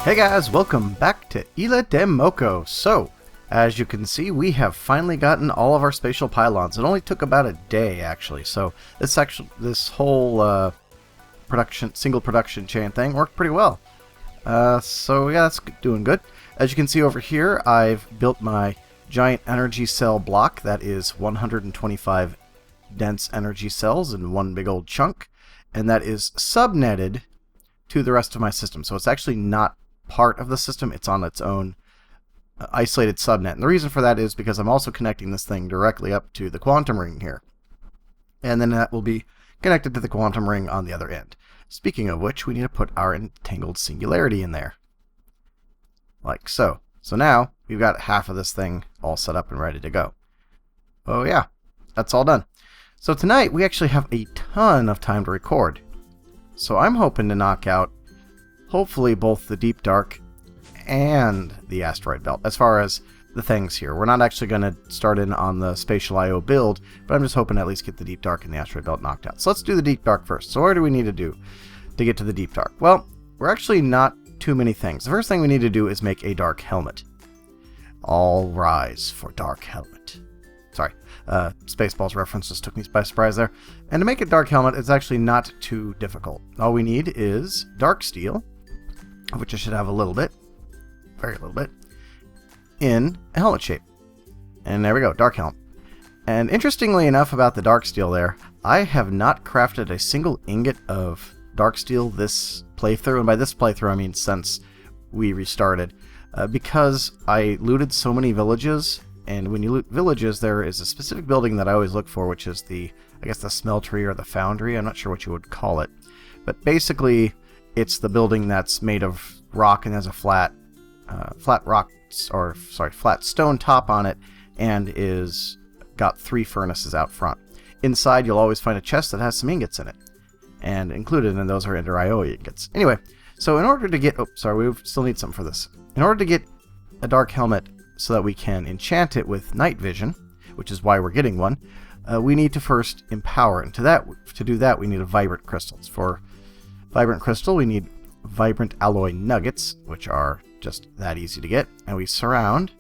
Hey guys, welcome back to ILabs. So, as you can see, we have finally gotten all of our spatial pylons. It only took about a day, actually. So this whole single production chain thing worked pretty well. So yeah, that's doing good. As you can see over here, I've built my giant energy cell block that is 125 dense energy cells in one big old chunk, and that is subnetted to the rest of my system. So it's actually not part of the system, it's on its own isolated subnet. And the reason for that is because I'm also connecting this thing directly up to the quantum ring here. And then that will be connected to the quantum ring on the other end. Speaking of which, we need to put our entangled singularity in there. Like so. So now, we've got half of this thing all set up and ready to go. Oh yeah, that's all done. So tonight, we actually have a ton of time to record. So I'm hoping to knock out, hopefully, both the deep dark and the asteroid belt, as far as the things here. We're not actually going to start in on the spatial I/O build, but I'm just hoping to at least get the deep dark and the asteroid belt knocked out. So let's do the deep dark first. So what do we need to do to get to the deep dark? Well, we're actually not too many things. The first thing we need to do is make a dark helmet. All rise for dark helmet. Sorry, Spaceballs references took me by surprise there. And to make a dark helmet, it's actually not too difficult. All we need is dark steel, which I should have a little bit, very little bit, in a helmet shape. And there we go, dark helmet. And interestingly enough about the dark steel there, I have not crafted a single ingot of dark steel this playthrough, and by this playthrough I mean since we restarted, because I looted so many villages. And when you loot villages, there is a specific building that I always look for, which is the, I guess, the smeltery or the foundry. I'm not sure what you would call it. But basically, it's the building that's made of rock and has a flat stone top on it, and is got 3 furnaces out front. Inside, you'll always find a chest that has some ingots in it. And included in those are Ender IO ingots. Anyway, so in order to get... Oh, sorry, we still need something for this. In order to get a dark helmet so that we can enchant it with night vision, which is why we're getting one, we need to first empower it. And to do that, we need a vibrant crystals. For vibrant crystal, we need vibrant alloy nuggets, which are just that easy to get, and we surround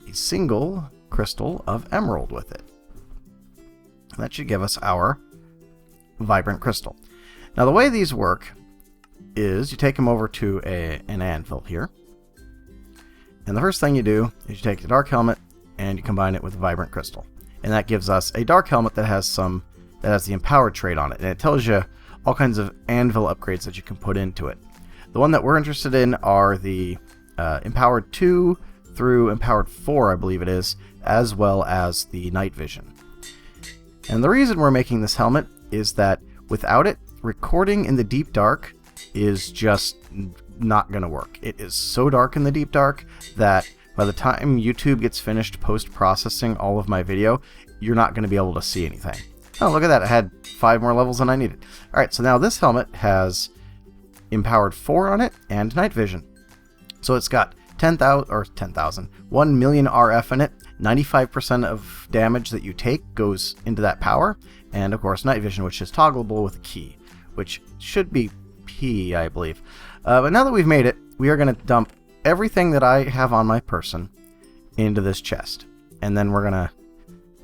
a single crystal of emerald with it. That should give us our vibrant crystal. Now, the way these work is you take them over to an anvil here. And the first thing you do is you take the dark helmet and you combine it with the vibrant crystal. And that gives us a dark helmet that has the empowered trait on it. And it tells you all kinds of anvil upgrades that you can put into it. The one that we're interested in are the empowered 2 through empowered 4, I believe it is, as well as the night vision. And the reason we're making this helmet is that without it, recording in the deep dark is just not going to work. It is so dark in the deep dark that by the time YouTube gets finished post-processing all of my video, you're not going to be able to see anything. Oh, look at that. I had 5 more levels than I needed. Alright, so now this helmet has empowered 4 on it and night vision. So it's got 1 million RF in it. 95% of damage that you take goes into that power. And of course, night vision, which is toggleable with a key, which should be P, I believe. But now that we've made it, we are going to dump everything that I have on my person into this chest. And then we're going to,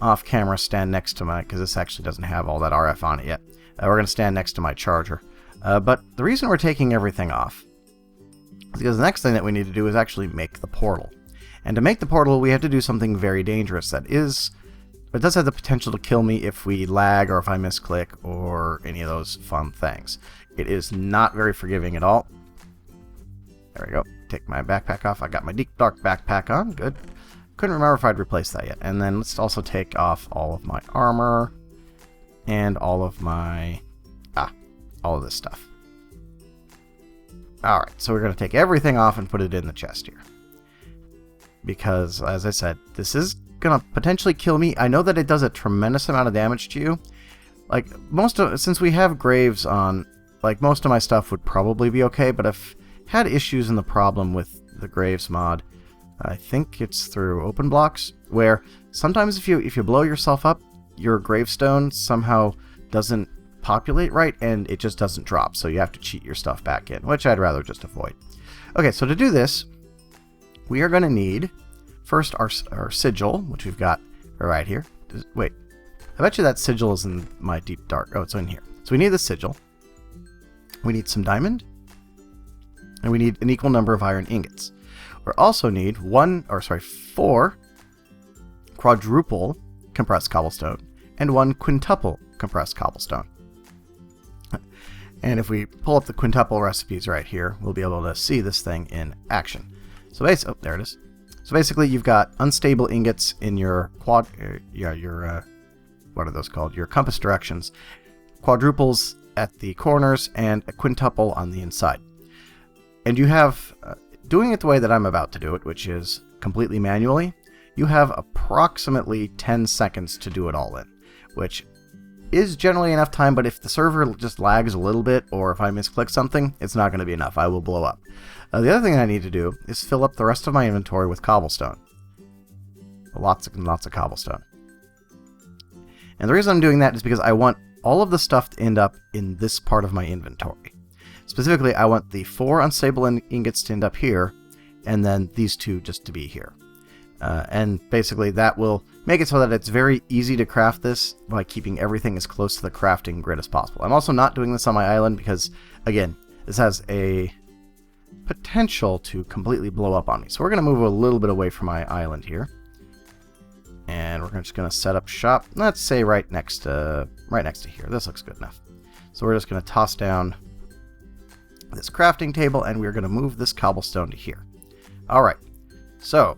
off camera, stand next to my, because this actually doesn't have all that RF on it yet. We're going to stand next to my charger. But the reason we're taking everything off is because the next thing that we need to do is actually make the portal. And to make the portal, we have to do something very dangerous that is... It does have the potential to kill me if we lag or if I misclick or any of those fun things. It is not very forgiving at all. There we go. Take my backpack off. I got my deep dark backpack on. Good. Couldn't remember if I'd replaced that yet. And then let's also take off all of my armor and all of my... all of this stuff. Alright, so we're going to take everything off and put it in the chest here. Because, as I said, this is going to potentially kill me. I know that it does a tremendous amount of damage to you. Like, since we have graves on, like, most of my stuff would probably be okay, but I've had issues in the problem with the graves mod. I think it's through open blocks, where sometimes if you blow yourself up, your gravestone somehow doesn't populate right, and it just doesn't drop, so you have to cheat your stuff back in, which I'd rather just avoid. Okay, so to do this, we are going to need first our sigil, which we've got right here. Wait, I bet you that sigil is in my deep dark. Oh, it's in here. So we need the sigil. We need some diamond, and we need an equal number of iron ingots. We also need 4 quadruple compressed cobblestone and 1 quintuple compressed cobblestone. And if we pull up the quintuple recipes right here, we'll be able to see this thing in action. So basically, oh, there it is. So basically, you've got unstable ingots in your what are those called? Your compass directions, quadruples at the corners, and a quintuple on the inside. And you have, doing it the way that I'm about to do it, which is completely manually, you have approximately 10 seconds to do it all in, which is generally enough time, but if the server just lags a little bit, or if I misclick something, it's not going to be enough. I will blow up. The other thing I need to do is fill up the rest of my inventory with cobblestone. Lots and lots of cobblestone. And the reason I'm doing that is because I want all of the stuff to end up in this part of my inventory. Specifically, I want the 4 unstable ingots to end up here, and then these 2 just to be here. And basically that will make it so that it's very easy to craft this by keeping everything as close to the crafting grid as possible. I'm also not doing this on my island because, again, this has a potential to completely blow up on me. So we're going to move a little bit away from my island here. And we're just going to set up shop, let's say right next to here. This looks good enough. So we're just going to toss down this crafting table, and we're going to move this cobblestone to here. Alright, so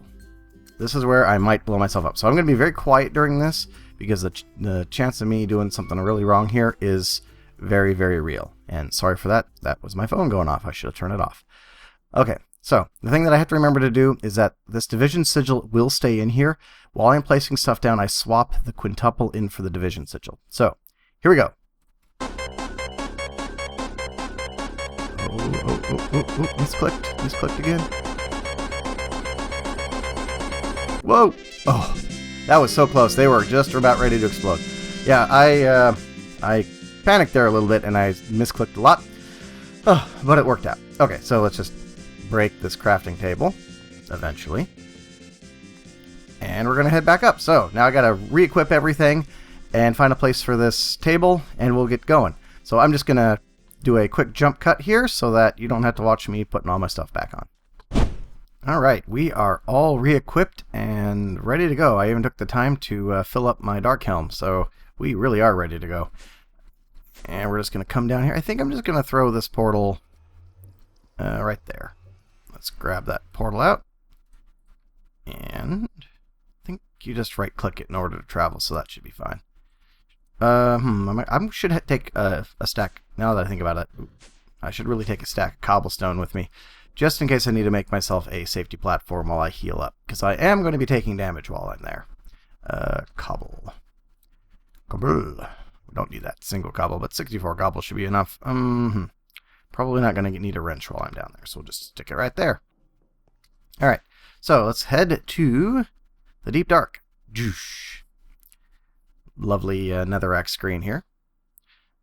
this is where I might blow myself up. So I'm going to be very quiet during this, because the chance of me doing something really wrong here is very, very real. And sorry for that. That was my phone going off. I should have turned it off. Okay, so the thing that I have to remember to do is that this division sigil will stay in here. While I'm placing stuff down, I swap the quintuple in for the division sigil. So, here we go. Oh, misclicked again. Whoa! Oh, that was so close. They were just about ready to explode. Yeah, I panicked there a little bit and I misclicked a lot. Oh, but it worked out. Okay, so let's just break this crafting table eventually. And we're going to head back up. So now I got to re-equip everything and find a place for this table, and we'll get going. So I'm just going to do a quick jump cut here so that you don't have to watch me putting all my stuff back on. Alright, we are all re-equipped and ready to go. I even took the time to fill up my dark helm, so we really are ready to go. And we're just going to come down here. I think I'm just going to throw this portal right there. Let's grab that portal out. And I think you just right-click it in order to travel, so that should be fine. I should take a stack, now that I think about it. I should really take a stack of cobblestone with me, just in case I need to make myself a safety platform while I heal up, because I am going to be taking damage while I'm there. Cobble. We don't need that single cobble, but 64 cobble should be enough. Probably not going to need a wrench while I'm down there, so we'll just stick it right there. Alright, so let's head to the deep dark. Lovely netherrack screen here.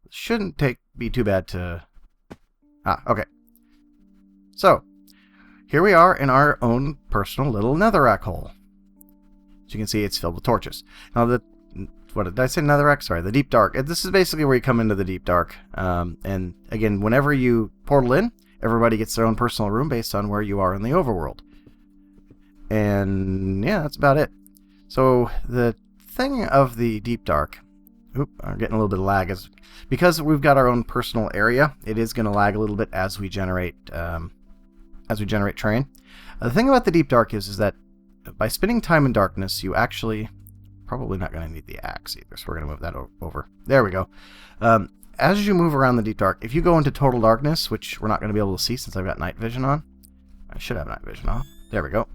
Shouldn't be too bad to... okay. So, here we are in our own personal little netherrack hole. As you can see, it's filled with torches. Now, what did I say, netherrack? Sorry, the deep dark. This is basically where you come into the deep dark. And again, whenever you portal in, everybody gets their own personal room based on where you are in the overworld. And yeah, that's about it. So the thing of the deep dark, I'm getting a little bit of lag, is because we've got our own personal area. It is going to lag a little bit as we generate terrain. The thing about the deep dark is that by spending time in darkness, you actually probably not going to need the axe either. So we're going to move that over. There we go. As you move around the deep dark, if you go into total darkness, which we're not going to be able to see since I've got night vision on. I should have night vision on. There we go.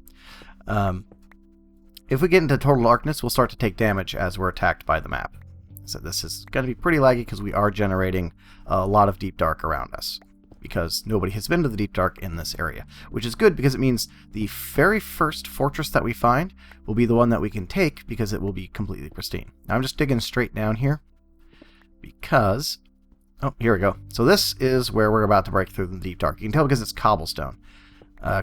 If we get into total darkness, we'll start to take damage as we're attacked by the map. So this is going to be pretty laggy because we are generating a lot of deep dark around us, because nobody has been to the deep dark in this area, which is good because it means the very first fortress that we find will be the one that we can take because it will be completely pristine. Now I'm just digging straight down here because Oh, here we go. So this is where we're about to break through the deep dark. You can tell because it's cobblestone.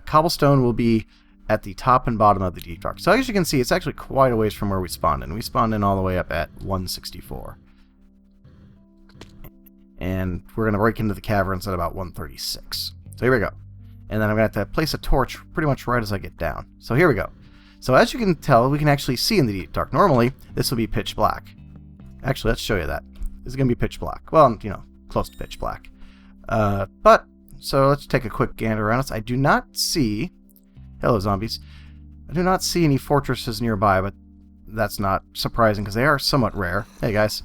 Cobblestone will be at the top and bottom of the deep dark. So as you can see, it's actually quite a ways from where we spawned in. We spawned in all the way up at 164. And we're going to break into the caverns at about 136. So here we go. And then I'm going to have to place a torch pretty much right as I get down. So here we go. So as you can tell, we can actually see in the deep dark. Normally, this will be pitch black. Actually, let's show you that. This is going to be pitch black. Well, you know, close to pitch black. So let's take a quick gander around us. I do not see... Hello, zombies. I do not see any fortresses nearby, but that's not surprising because they are somewhat rare. Hey, guys.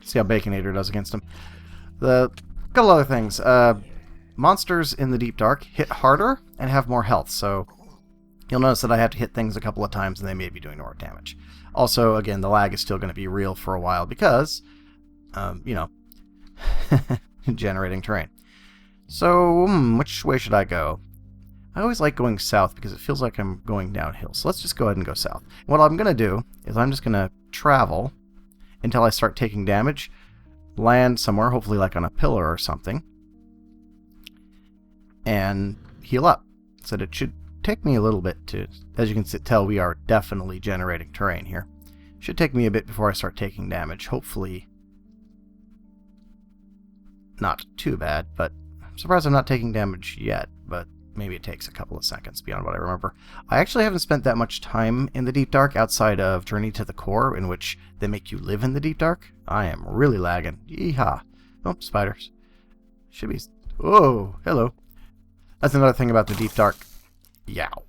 See how Baconator does against them. A couple other things. Monsters in the deep dark hit harder and have more health, so you'll notice that I have to hit things a couple of times and they may be doing more damage. Also, again, the lag is still going to be real for a while because, you know, generating terrain. So, which way should I go? I always like going south because it feels like I'm going downhill. So let's just go ahead and go south. What I'm going to do is I'm just going to travel until I start taking damage, land somewhere, hopefully like on a pillar or something, and heal up. So it should take me a little bit to, as you can tell, we are definitely generating terrain here. Should take me a bit before I start taking damage. Hopefully not too bad, but I'm surprised I'm not taking damage yet, but maybe it takes a couple of seconds beyond what I remember. I actually haven't spent that much time in the deep dark outside of Journey to the Core, in which they make you live in the deep dark. I am really lagging. Yeehaw. Oh, spiders. Should be... Whoa, hello. That's another thing about the deep dark. Yow.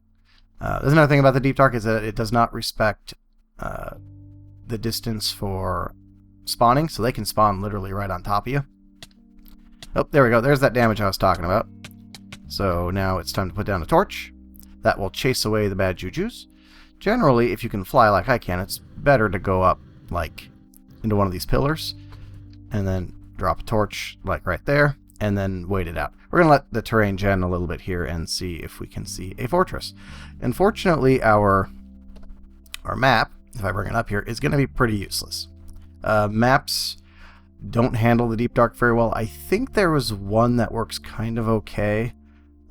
There's another thing about the deep dark is that it does not respect the distance for spawning, so they can spawn literally right on top of you. Oh, there we go. There's that damage I was talking about. So now it's time to put down a torch. That will chase away the bad jujus. Generally, if you can fly like I can, it's better to go up, like, into one of these pillars, and then drop a torch, like right there, and then wait it out. We're going to let the terrain gen a little bit here and see if we can see a fortress. Unfortunately, our map, if I bring it up here, is going to be pretty useless. Maps don't handle the deep dark very well. I think there was one that works kind of okay.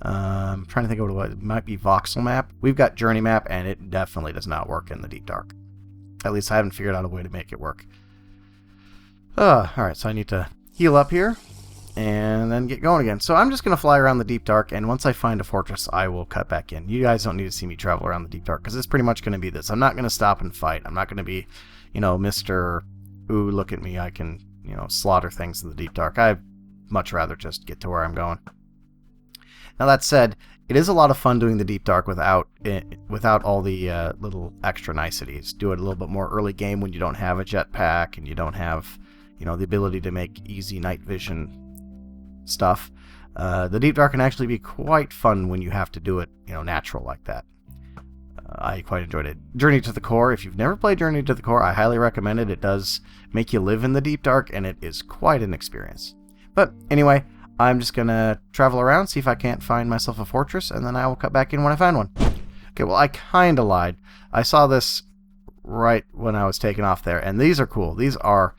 I'm trying to think of what it might be. Voxel map. We've got Journey map, and it definitely does not work in the deep dark. At least I haven't figured out a way to make it work. Alright, so I need to heal up here and then get going again. So I'm just going to fly around the deep dark, and once I find a fortress, I will cut back in. You guys don't need to see me travel around the deep dark, because it's pretty much going to be this. I'm not going to stop and fight. I'm not going to be, you know, Mr. Ooh, look at me, I can, you know, slaughter things in the deep dark. I'd much rather just get to where I'm going. Now that said, it is a lot of fun doing the deep dark without all the little extra niceties. Do it a little bit more early game when you don't have a jetpack and you don't have, you know, the ability to make easy night vision stuff. The deep dark can actually be quite fun when you have to do it, you know, natural like that. I quite enjoyed it. Journey to the Core. If you've never played Journey to the Core, I highly recommend it. It does make you live in the deep dark, and it is quite an experience. But anyway, I'm just going to travel around, see if I can't find myself a fortress, and then I will cut back in when I find one. Okay, well, I kind of lied. I saw this right when I was taking off there, and these are cool. These are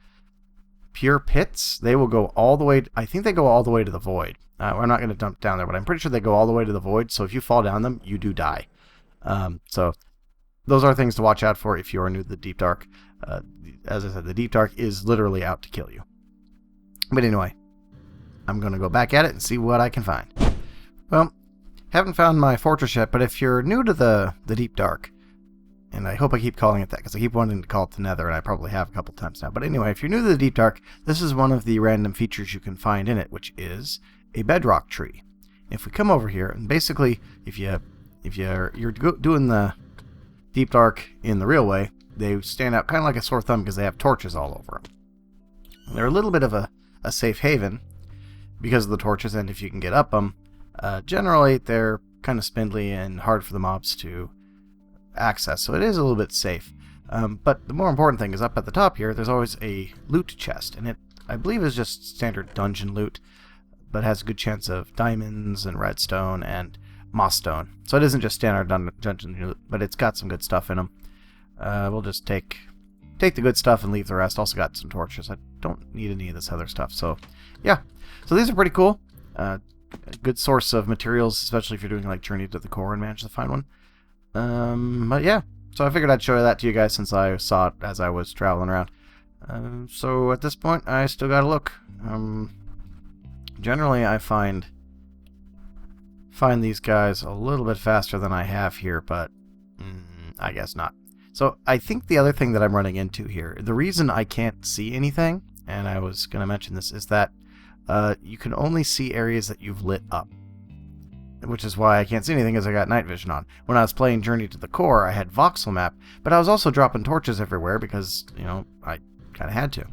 pure pits. They will go all the way... I think they go all the way to the void. We're not going to dump down there, but I'm pretty sure they go all the way to the void, so if you fall down them, you do die. So those are things to watch out for if you are new to the deep dark. As I said, the deep dark is literally out to kill you. But anyway, I'm going to go back at it and see what I can find. Well, haven't found my fortress yet, but if you're new to the deep dark, and I hope I keep calling it that because I keep wanting to call it the nether, and I probably have a couple times now. But anyway, if you're new to the deep dark, this is one of the random features you can find in it, which is a bedrock tree. If we come over here, and basically, if you're doing the deep dark in the real way, they stand out kind of like a sore thumb because they have torches all over them. They're a little bit of a safe haven because of the torches, and if you can get up them, generally they're kind of spindly and hard for the mobs to access, so it is a little bit safe. But the more important thing is up at the top here, there's always a loot chest, and it, I believe, is just standard dungeon loot, but has a good chance of diamonds and redstone and moss stone. So it isn't just standard dungeon loot, but it's got some good stuff in them. We'll just take the good stuff and leave the rest. Also got some torches. I don't need any of this other stuff. So, yeah. So these are pretty cool. A good source of materials, especially if you're doing like Journey to the Core and manage to find one. But yeah, so I figured I'd show that to you guys since I saw it as I was traveling around. So at this point, I still gotta look. Generally, I find these guys a little bit faster than I have here, but I guess not. So I think the other thing that I'm running into here, the reason I can't see anything, and I was going to mention this, is that you can only see areas that you've lit up, which is why I can't see anything because I got night vision on. When I was playing Journey to the Core, I had voxel map, but I was also dropping torches everywhere because, you know, I kind of had to.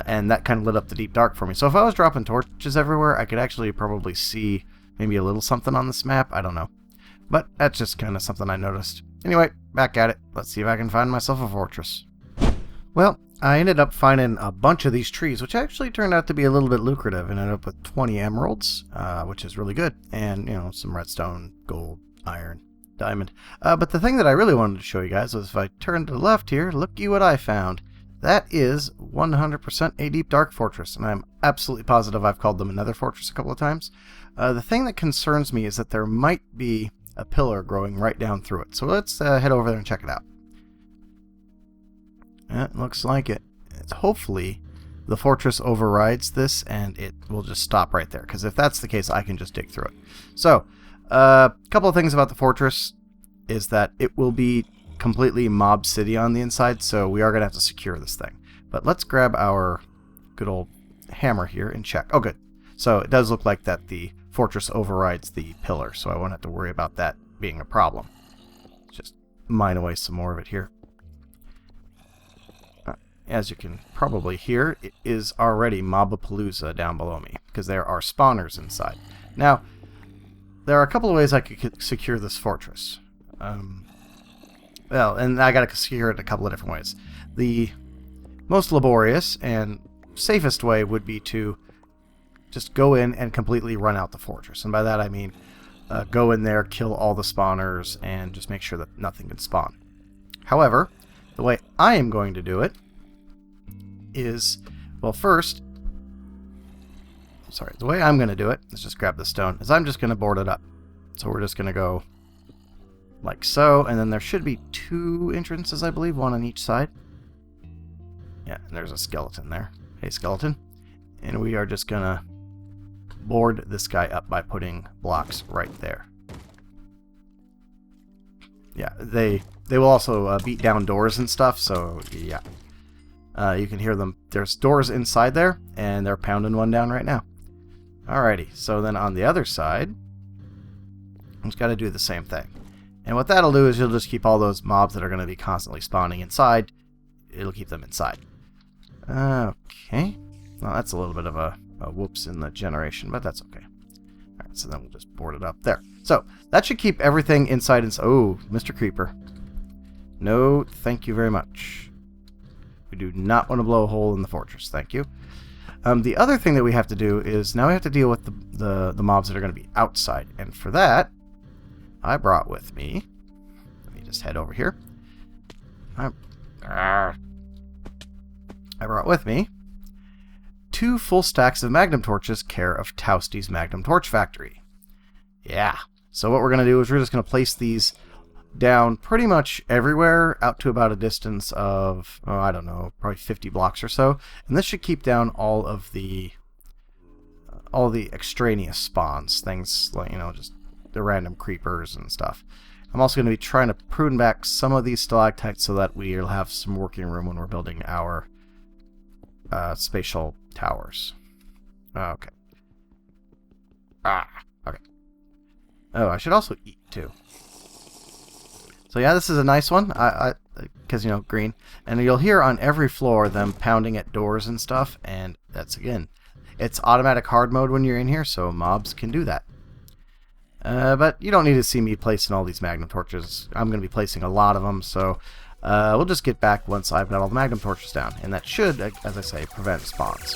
And that kind of lit up the deep dark for me. So if I was dropping torches everywhere, I could actually probably see maybe a little something on this map. I don't know. But that's just kind of something I noticed. Anyway, back at it. Let's see if I can find myself a fortress. Well, I ended up finding a bunch of these trees, which actually turned out to be a little bit lucrative. I ended up with 20 emeralds, which is really good. And, you know, some redstone, gold, iron, diamond. But the thing that I really wanted to show you guys was if I turn to the left here, looky what I found. That is 100% a deep dark fortress, and I'm absolutely positive I've called them a nether fortress a couple of times. The thing that concerns me is that there might be a pillar growing right down through it. So let's head over there and check it out. It looks like it. Hopefully the fortress overrides this and it will just stop right there, because if that's the case, I can just dig through it. So, a couple of things about the fortress is that it will be completely mob city on the inside, so we are going to have to secure this thing. But let's grab our good old hammer here and check. Oh, good. So it does look like that the fortress overrides the pillar, so I won't have to worry about that being a problem. Let's just mine away some more of it here. As you can probably hear, it is already Mobapalooza down below me, because there are spawners inside. Now, there are a couple of ways I could secure this fortress. Well, and I gotta secure it a couple of different ways. The most laborious and safest way would be to just go in and completely run out the fortress. And by that I mean go in there, kill all the spawners, and just make sure that nothing can spawn. However, the way I am going to do it is, well, first, the way I'm going to do it, let's just grab the stone, is I'm just going to board it up. So we're just going to go like so, and then there should be 2 entrances, I believe, one on each side. Yeah, and there's a skeleton there. Hey, skeleton. And we are just going to board this guy up by putting blocks right there. Yeah, they will also beat down doors and stuff, so yeah. You can hear them. There's doors inside there, and they're pounding one down right now. Alrighty, so then on the other side, I just got to do the same thing. And what that'll do is you'll just keep all those mobs that are going to be constantly spawning inside. It'll keep them inside. Okay. Well, that's a little bit of a whoops in the generation, but that's okay. Alright, so then we'll just board it up there. So, that should keep everything inside and... Oh, Mr. Creeper. No, thank you very much. We do not want to blow a hole in the fortress, thank you. The other thing that we have to do is now we have to deal with the mobs that are going to be outside. And for that, I brought with me... Let me just head over here. I brought with me 2 full stacks of magnum torches, care of Tausty's Magnum Torch Factory. Yeah. So what we're going to do is we're just going to place these down pretty much everywhere out to about a distance of, oh, I don't know, probably 50 blocks or so. And this should keep down all the extraneous spawns, things like, you know, just the random creepers and stuff. I'm also going to be trying to prune back some of these stalactites so that we'll have some working room when we're building our spatial towers. Okay. Okay. Oh, I should also eat too. So yeah, this is a nice one, because, you know, green. And you'll hear on every floor them pounding at doors and stuff, and that's, again, it's automatic hard mode when you're in here, so mobs can do that. But you don't need to see me placing all these magnum torches. I'm going to be placing a lot of them, so we'll just get back once I've got all the magnum torches down. And that should, as I say, prevent spawns.